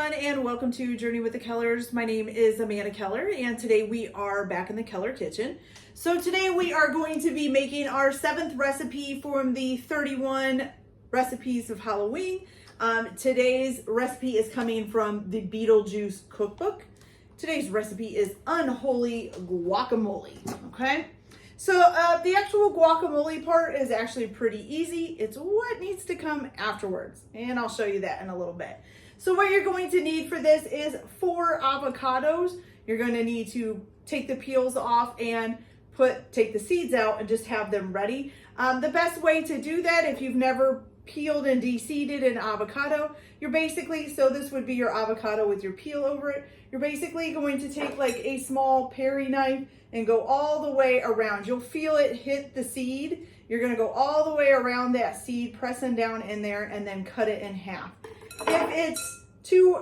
everyone, and welcome to Journey with the Kellers. My name is Amanda Keller, and today we are back in the Keller kitchen. So today we are going to be making our 7th recipe from the 31 recipes of Halloween. Today's recipe is coming from the Beetlejuice cookbook. Today's recipe is Unholy Guacamole, okay? So the actual guacamole part is actually pretty easy. It's what needs to come afterwards, and I'll show you that in a little bit. So what you're going to need for this is 4 avocados. You're going to need to take the peels off and take the seeds out and just have them ready. The best way to do that, if you've never peeled and de-seeded an avocado, you're basically, so this would be your avocado with your peel over it. You're basically going to take like a small paring knife and go all the way around. You'll feel it hit the seed. You're gonna go all the way around that seed, pressing down in there, and then cut it in half.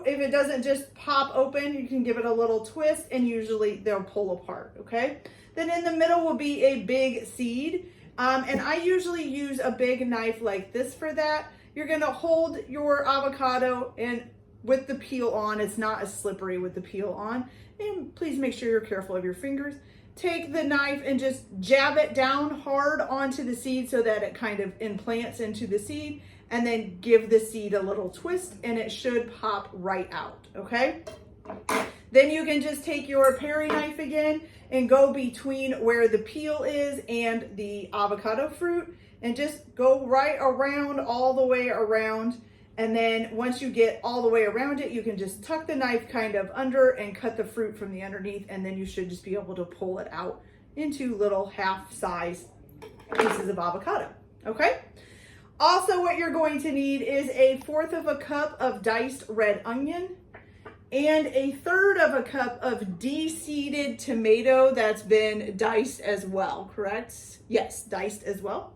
If it doesn't just pop open, you can give it a little twist and usually they'll pull apart, okay? Then in the middle will be a big seed. And I usually use a big knife like this for that. You're gonna hold your avocado and with the peel on, it's not as slippery with the peel on. And please make sure you're careful of your fingers. Take the knife and just jab it down hard onto the seed so that it kind of implants into the seed, and then give the seed a little twist and it should pop right out, okay? Then you can just take your paring knife again and go between where the peel is and the avocado fruit and just go right around, all the way around. And then once you get all the way around it, you can just tuck the knife kind of under and cut the fruit from the underneath, and then you should just be able to pull it out into little half-size pieces of avocado, okay? Also, what you're going to need is 1/4 cup of diced red onion and 1/3 cup of de-seeded tomato that's been diced as well, correct? Yes, diced as well.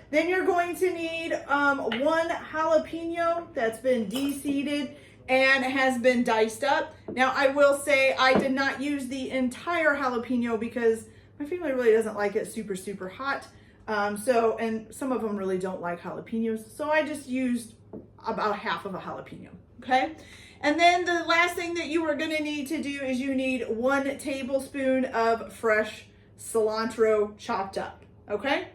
Then you're going to need 1 jalapeno that's been de-seeded and has been diced up. Now, I will say I did not use the entire jalapeno because my family really doesn't like it super, super hot. And some of them really don't like jalapenos. So I just used about 1/2 of a jalapeno, okay? And then the last thing that you are gonna need to do is you need 1 tablespoon of fresh cilantro chopped up, okay?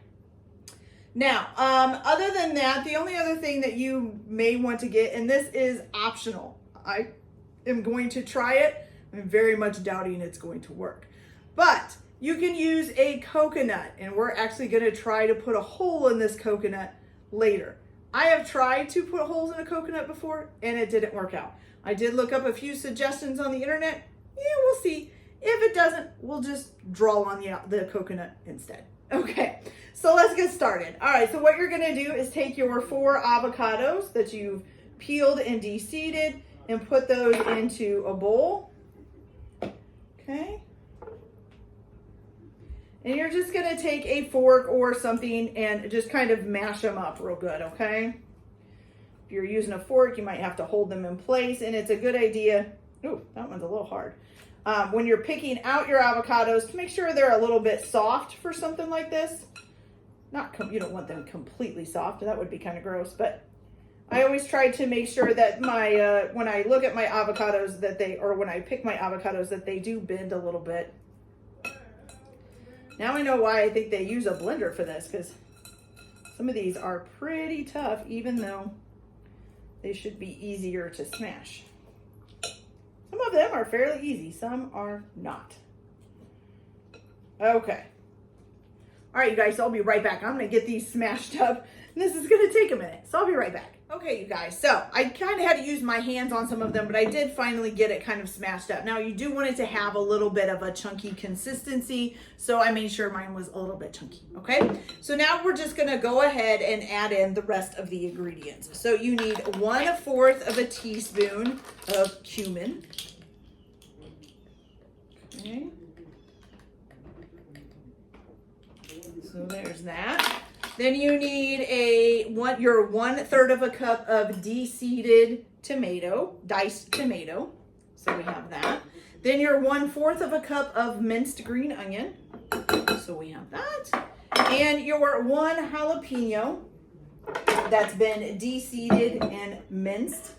Now, other than that, the only other thing that you may want to get, and this is optional, I am going to try it. I'm very much doubting it's going to work. But you can use a coconut, and we're actually going to try to put a hole in this coconut later. I have tried to put holes in a coconut before, and it didn't work out. I did look up a few suggestions on the internet. Yeah, we'll see. If it doesn't, we'll just draw on the coconut instead. Okay, so let's get started. All right, so what you're gonna do is take your 4 avocados that you've peeled and de-seeded and put those into a bowl, okay? And you're just gonna take a fork or something and just kind of mash them up real good, okay? If you're using a fork, you might have to hold them in place, and it's a good idea. Ooh, that one's a little hard. When you're picking out your avocados, to make sure they're a little bit soft for something like this. You don't want them completely soft. That would be kind of gross, but I always try to make sure that when I look at my avocados when I pick my avocados, that they do bend a little bit. Now I know why I think they use a blender for this, because some of these are pretty tough, even though they should be easier to smash. Some of them are fairly easy, some are not. Okay. All right, you guys, so I'll be right back. I'm gonna get these smashed up, and this is gonna take a minute, so I'll be right back. Okay, you guys, so I kind of had to use my hands on some of them, but I did finally get it kind of smashed up. Now, you do want it to have a little bit of a chunky consistency, so I made sure mine was a little bit chunky, okay? So now we're just gonna go ahead and add in the rest of the ingredients. So you need 1/4 teaspoon of cumin. Okay. So there's that. Then you need your 1/3 cup of de-seeded tomato, diced tomato. So we have that. Then your 1/4 cup of minced green onion. So we have that. And your 1 jalapeno that's been de-seeded and minced.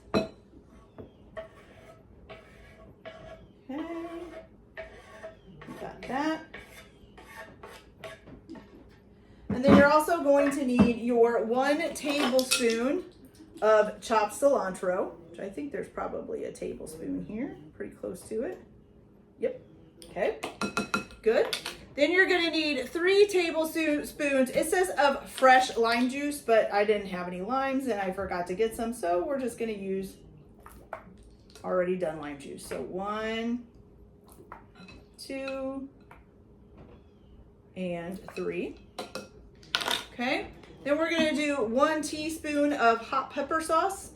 you're also going to need your 1 tablespoon of chopped cilantro, which I think there's probably a tablespoon here, pretty close to it. Yep. Okay, good. Then you're gonna need 3 tablespoons, it says of fresh lime juice, but I didn't have any limes and I forgot to get some, so we're just gonna use already done lime juice. So 1, 2, and 3. Okay, then we're gonna do 1 teaspoon of hot pepper sauce,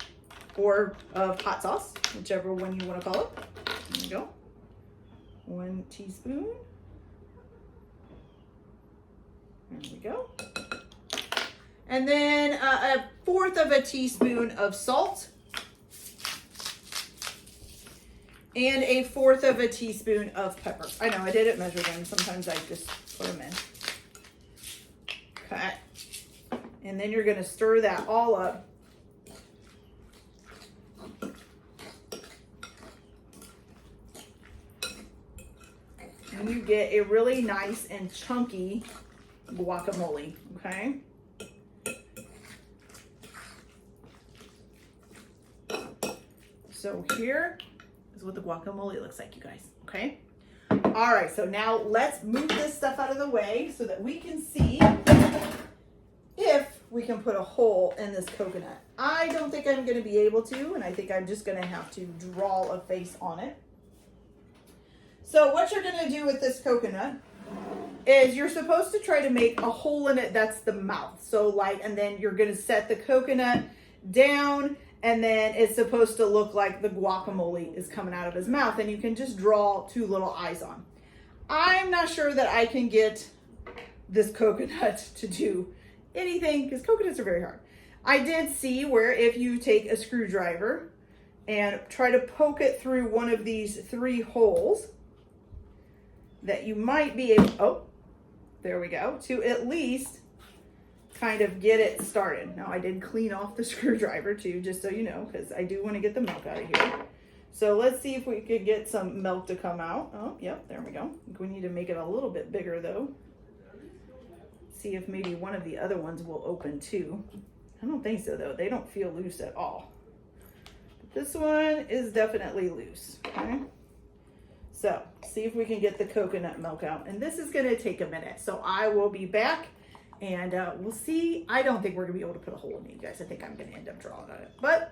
or of hot sauce, whichever one you wanna call it. There you go. 1 teaspoon. There we go. And then a 1/4 of a teaspoon of salt. And a 1/4 of a teaspoon of pepper. I know I didn't measure them. Sometimes I just put them in. Okay. And then you're going to stir that all up. And you get a really nice and chunky guacamole, okay? So here is what the guacamole looks like, you guys, okay? All right, so now let's move this stuff out of the way so that we can see if we can put a hole in this coconut. I don't think I'm gonna be able to, and I think I'm just gonna have to draw a face on it. So what you're gonna do with this coconut is you're supposed to try to make a hole in it that's the mouth. So like, and then you're gonna set the coconut down, and then it's supposed to look like the guacamole is coming out of his mouth, and you can just draw 2 little eyes on. I'm not sure that I can get this coconut to do anything, because coconuts are very hard. I did see where if you take a screwdriver and try to poke it through one of these 3 holes, that you might be able, oh, there we go, to at least kind of get it started. Now I did clean off the screwdriver too, just so you know, because I do want to get the milk out of here. So let's see if we could get some milk to come out. Oh, yep, there we go. We need to make it a little bit bigger though. See if maybe one of the other ones will open too. I don't think so though. They don't feel loose at all. But this one is definitely loose, okay? So see if we can get the coconut milk out. And this is gonna take a minute. So I will be back and we'll see. I don't think we're gonna be able to put a hole in it, you guys. I think I'm gonna end up drawing on it, but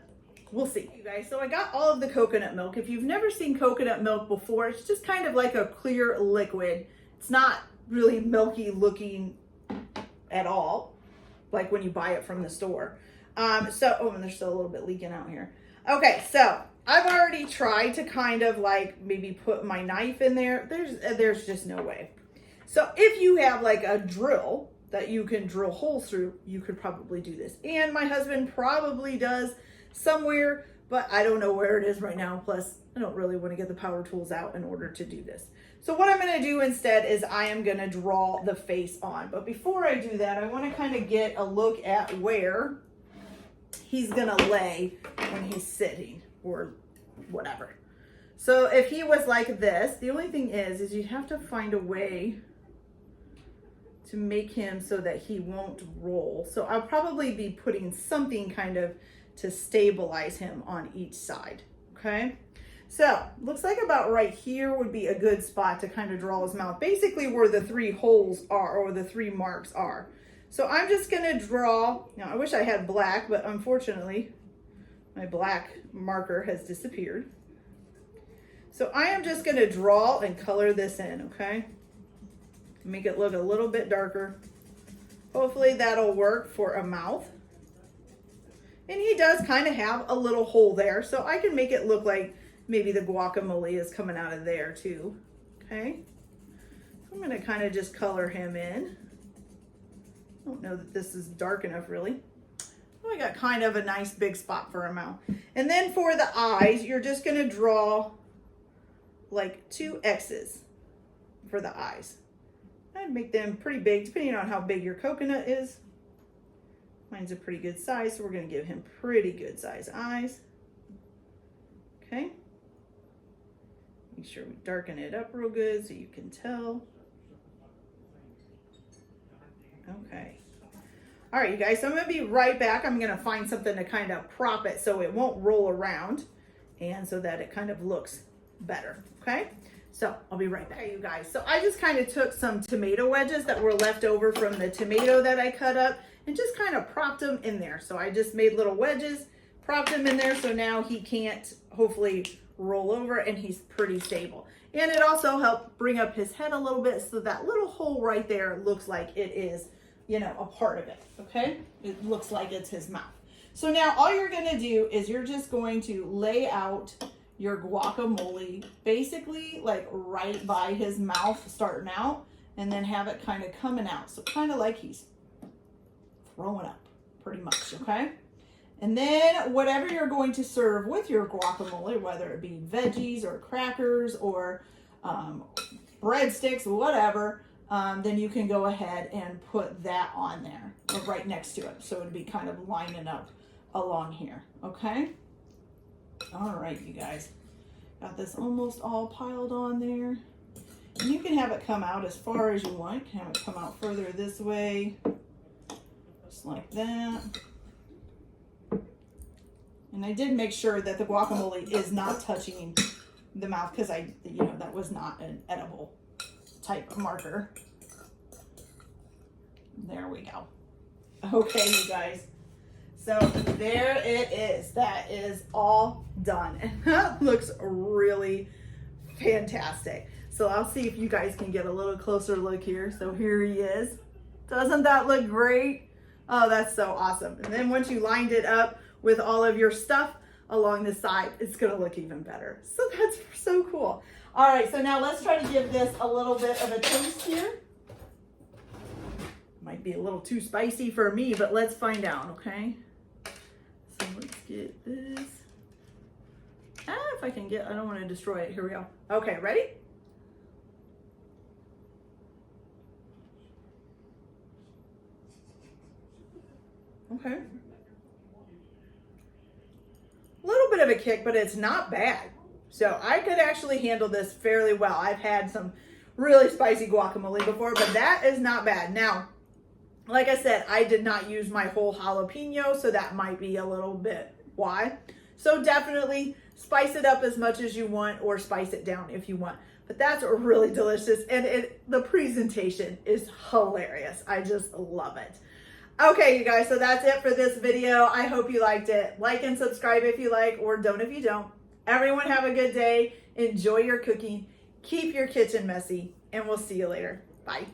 we'll see. You guys, so I got all of the coconut milk. If you've never seen coconut milk before, it's just kind of like a clear liquid. It's not really milky looking at all, like when you buy it from the store. Oh, and there's still a little bit leaking out here. Okay, so I've already tried to kind of like maybe put my knife in there. There's just no way. So if you have like a drill that you can drill holes through, you could probably do this. And my husband probably does somewhere, but I don't know where it is right now. Plus, I don't really want to get the power tools out in order to do this. So what I'm going to do instead is I am going to draw the face on. But before I do that, I want to kind of get a look at where he's going to lay when he's sitting or whatever. So if he was like this, the only thing is you have to find a way to make him so that he won't roll. So I'll probably be putting something kind of to stabilize him on each side, okay? So looks like about right here would be a good spot to kind of draw his mouth, basically where the 3 holes are, or the 3 marks are. So I'm just gonna draw, now I wish I had black, but unfortunately my black marker has disappeared. So I am just gonna draw and color this in, okay? Make it look a little bit darker. Hopefully that'll work for a mouth. And he does kind of have a little hole there, so I can make it look like maybe the guacamole is coming out of there too, okay? I'm gonna kind of just color him in. I don't know that this is dark enough really. Oh, I got kind of a nice big spot for a mouth. And then for the eyes, you're just gonna draw like 2 X's for the eyes. I'd make them pretty big, depending on how big your coconut is. Mine's a pretty good size, so we're gonna give him pretty good size eyes. Okay. Make sure we darken it up real good so you can tell. Okay. All right, you guys, so I'm gonna be right back. I'm gonna find something to kind of prop it so it won't roll around and so that it kind of looks better, okay? So I'll be right back. Okay, you guys, so I just kind of took some tomato wedges that were left over from the tomato that I cut up and just kind of propped them in there. So I just made little wedges, propped him in there, so now he can't hopefully roll over and he's pretty stable. And it also helped bring up his head a little bit so that little hole right there looks like it is, you know, a part of it, okay? It looks like it's his mouth. So now all you're gonna do is you're just going to lay out your guacamole basically like right by his mouth starting out and then have it kind of coming out. So kind of like he's throwing up pretty much, okay? And then whatever you're going to serve with your guacamole, whether it be veggies or crackers or breadsticks, whatever, then you can go ahead and put that on there or right next to it. So it'd be kind of lining up along here, okay? All right, you guys, got this almost all piled on there. And you can have it come out as far as you want. You can have it come out further this way, just like that. And I did make sure that the guacamole is not touching the mouth because that was not an edible type of marker. There we go. Okay, you guys. So there it is. That is all done. And that looks really fantastic. So I'll see if you guys can get a little closer look here. So here he is. Doesn't that look great? Oh, that's so awesome. And then once you lined it up with all of your stuff along the side, it's gonna look even better. So that's so cool. All right, so now let's try to give this a little bit of a taste here. Might be a little too spicy for me, but let's find out, okay? So let's get this. If I can get, I don't want to destroy it. Here we go. Okay, ready? Okay. A little bit of a kick, but it's not bad. So I could actually handle this fairly well. I've had some really spicy guacamole before, but that is not bad. Now, like I said, I did not use my whole jalapeno, so that might be a little bit why. So definitely spice it up as much as you want or spice it down if you want. But that's really delicious, and the presentation is hilarious. I just love it. Okay, you guys, so that's it for this video. I hope you liked it. Like and subscribe if you like, or don't if you don't. Everyone have a good day. Enjoy your cooking. Keep your kitchen messy, and we'll see you later. Bye.